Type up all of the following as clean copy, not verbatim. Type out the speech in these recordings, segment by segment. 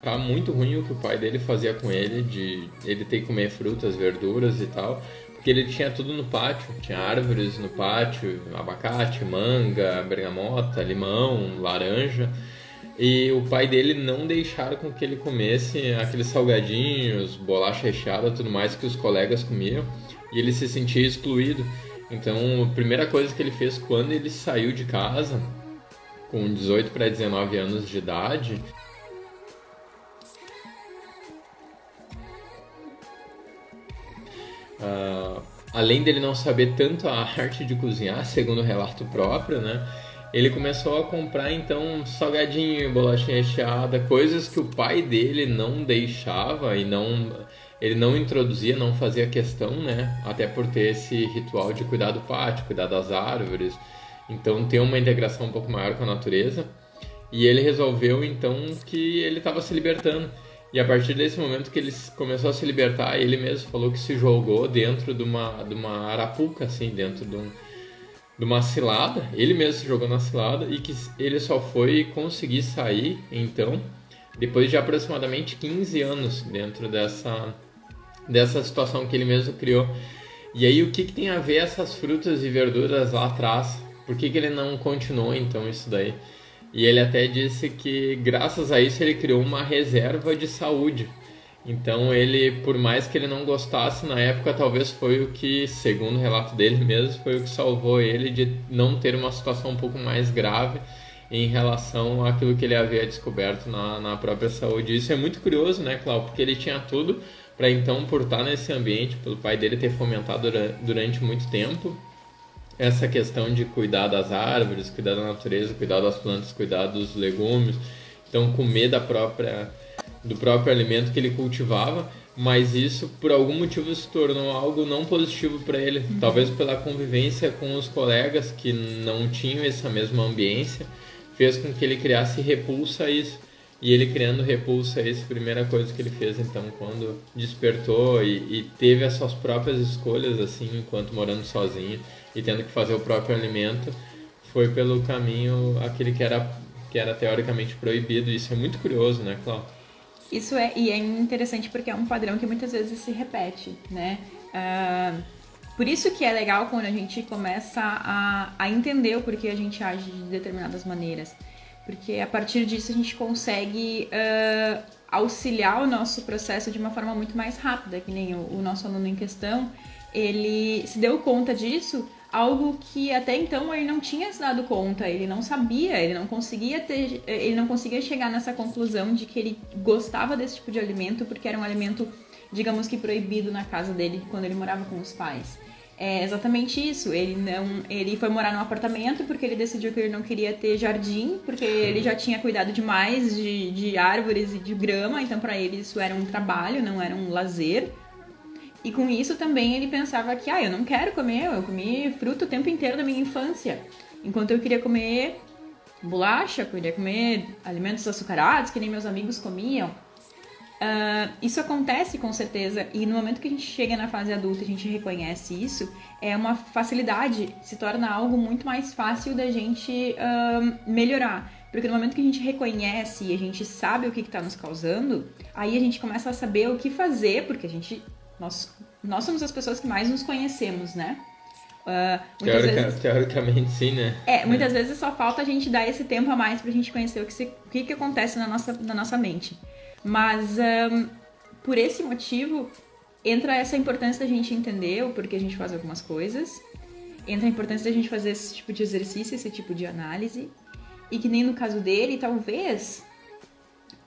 Tá muito ruim o que o pai dele fazia com ele, de ele ter que comer frutas, verduras e tal, porque ele tinha tudo no pátio, tinha árvores no pátio, abacate, manga, bergamota, limão, laranja, e o pai dele não deixava com que ele comesse aqueles salgadinhos, bolacha recheada, tudo mais que os colegas comiam, e ele se sentia excluído. Então, a primeira coisa que ele fez quando ele saiu de casa, com 18 para 19 anos de idade, além dele não saber tanto a arte de cozinhar, segundo o relato próprio, né? Ele começou a comprar então salgadinho, bolachinha recheada, coisas que o pai dele não deixava e ele não introduzia, não fazia questão, né? Até por ter esse ritual de cuidar do pátio, cuidar das árvores, então ter uma integração um pouco maior com a natureza. E ele resolveu então que ele estava se libertando. E a partir desse momento que ele começou a se libertar, ele mesmo falou que se jogou dentro de uma arapuca, assim, dentro de uma cilada. Ele mesmo se jogou na cilada e que ele só foi conseguir sair, então, depois de aproximadamente 15 anos dentro dessa situação que ele mesmo criou. E aí, o que tem a ver essas frutas e verduras lá atrás? Por que ele não continuou, então, isso daí? E ele até disse que, graças a isso, ele criou uma reserva de saúde. Então, ele, por mais que ele não gostasse na época, talvez foi o que, segundo o relato dele mesmo, foi o que salvou ele de não ter uma situação um pouco mais grave em relação àquilo que ele havia descoberto na própria saúde. Isso é muito curioso, né, Cláudio? Porque ele tinha tudo para, então, por estar nesse ambiente, pelo pai dele ter fomentado durante muito tempo, essa questão de cuidar das árvores, cuidar da natureza, cuidar das plantas, cuidar dos legumes, então comer do próprio alimento que ele cultivava, mas isso por algum motivo se tornou algo não positivo para ele, talvez pela convivência com os colegas que não tinham essa mesma ambiência, fez com que ele criasse repulsa a isso. E ele criando repulsa a isso, a primeira coisa que ele fez então quando despertou e teve as suas próprias escolhas assim, enquanto morando sozinho e tendo que fazer o próprio alimento, foi pelo caminho aquele que era teoricamente proibido. Isso é muito curioso, né, Cláudio? Isso e é interessante porque é um padrão que muitas vezes se repete, né? Por isso que é legal quando a gente começa a entender o porquê a gente age de determinadas maneiras. Porque a partir disso a gente consegue auxiliar o nosso processo de uma forma muito mais rápida, que nem o nosso aluno em questão, ele se deu conta disso, algo que até então ele não tinha se dado conta, ele não sabia, ele não conseguia chegar nessa conclusão de que ele gostava desse tipo de alimento, porque era um alimento, digamos que proibido na casa dele quando ele morava com os pais. É exatamente isso, ele foi morar num apartamento porque ele decidiu que ele não queria ter jardim, porque ele já tinha cuidado demais de árvores e de grama, então para ele isso era um trabalho, não era um lazer. E com isso também ele pensava que, eu não quero comer, eu comi fruta o tempo inteiro da minha infância, enquanto eu queria comer bolacha, eu queria comer alimentos açucarados, que nem meus amigos comiam. Isso acontece com certeza, e no momento que a gente chega na fase adulta e a gente reconhece isso, é uma facilidade, se torna algo muito mais fácil da gente melhorar. Porque no momento que a gente reconhece e a gente sabe o que está nos causando, aí a gente começa a saber o que fazer, porque nós somos as pessoas que mais nos conhecemos, né? Teoricamente sim, né? Muitas vezes só falta a gente dar esse tempo a mais pra gente conhecer o que acontece na nossa mente. Mas por esse motivo entra essa importância da gente entender o porquê a gente faz algumas coisas, entra a importância da gente fazer esse tipo de exercício, esse tipo de análise, e que nem no caso dele, talvez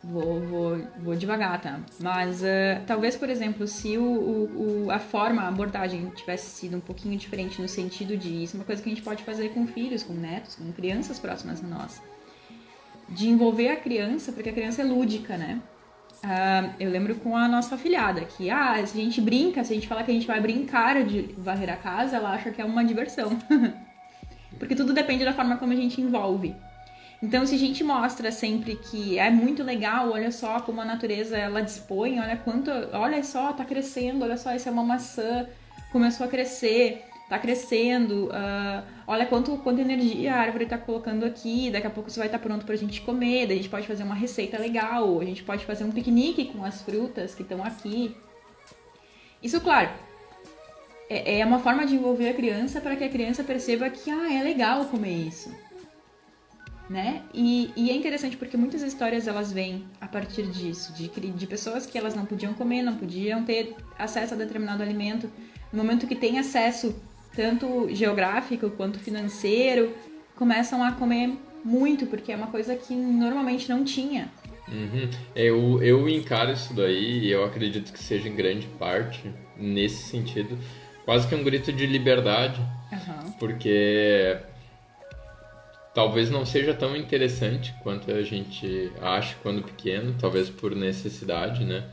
vou devagar, tá? Mas talvez, por exemplo, se a abordagem tivesse sido um pouquinho diferente no sentido de isso, uma coisa que a gente pode fazer com filhos, com netos, com crianças próximas a nós, de envolver a criança, porque a criança é lúdica, né? Eu lembro com a nossa afilhada, que se a gente brinca, se a gente falar que a gente vai brincar de varrer a casa, ela acha que é uma diversão. Porque tudo depende da forma como a gente envolve. Então, se a gente mostra sempre que é muito legal, olha só como a natureza ela dispõe, olha só, tá crescendo, olha só, isso é uma maçã, começou a crescer, tá crescendo, olha quanta energia a árvore tá colocando aqui, daqui a pouco isso vai estar pronto pra gente comer, daí a gente pode fazer uma receita legal, a gente pode fazer um piquenique com as frutas que estão aqui. Isso, claro, é uma forma de envolver a criança para que a criança perceba que é legal comer isso. Né? E é interessante porque muitas histórias elas vêm a partir disso, de pessoas que elas não podiam comer, não podiam ter acesso a determinado alimento. No momento que tem acesso, tanto geográfico quanto financeiro, começam a comer muito, porque é uma coisa que normalmente não tinha. Uhum. Eu encaro isso daí e eu acredito que seja em grande parte, nesse sentido, quase que um grito de liberdade, porque talvez não seja tão interessante quanto a gente acha quando pequeno, talvez por necessidade, né?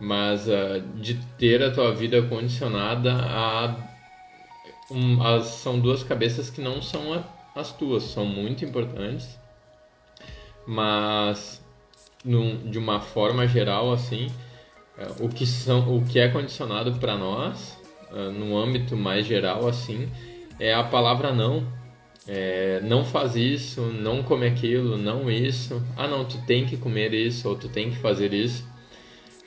Mas de ter a tua vida condicionada são duas cabeças que não são as tuas, são muito importantes, mas de uma forma geral, assim, o que é condicionado para nós, num âmbito mais geral, assim, é a palavra não. Não faz isso, não come aquilo, não isso. Não, tu tem que comer isso, ou tu tem que fazer isso.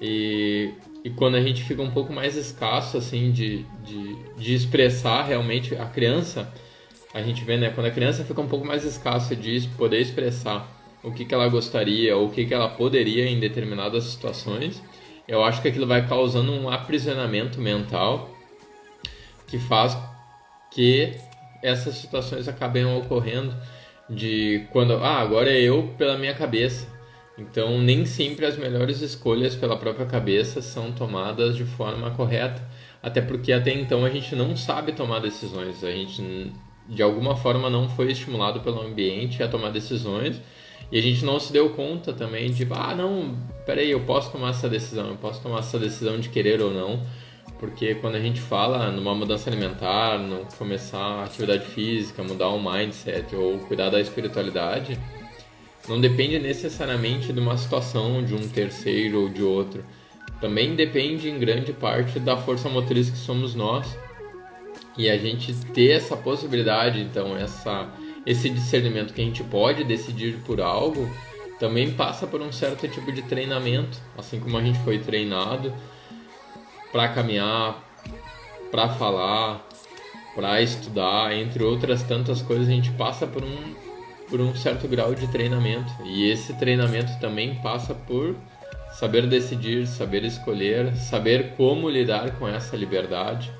E quando a gente fica um pouco mais escasso, assim, de expressar realmente a criança, a gente vê, né? Quando a criança fica um pouco mais escassa de poder expressar o que ela gostaria, ou o que ela poderia em determinadas situações, eu acho que aquilo vai causando um aprisionamento mental que faz que essas situações acabem ocorrendo de quando, agora é eu pela minha cabeça. Então, nem sempre as melhores escolhas pela própria cabeça são tomadas de forma correta. Até porque até então a gente não sabe tomar decisões. A gente, de alguma forma, não foi estimulado pelo ambiente a tomar decisões. E a gente não se deu conta também de, não, peraí, eu posso tomar essa decisão de querer ou não. Porque quando a gente fala numa mudança alimentar, no começar a atividade física, mudar o mindset ou cuidar da espiritualidade, não depende necessariamente de uma situação, de um terceiro ou de outro. Também depende em grande parte da força motriz que somos nós. E a gente ter essa possibilidade, então, esse discernimento que a gente pode decidir por algo, também passa por um certo tipo de treinamento, assim como a gente foi treinado para caminhar, para falar, para estudar, entre outras tantas coisas, a gente passa por um certo grau de treinamento. E esse treinamento também passa por saber decidir, saber escolher, saber como lidar com essa liberdade.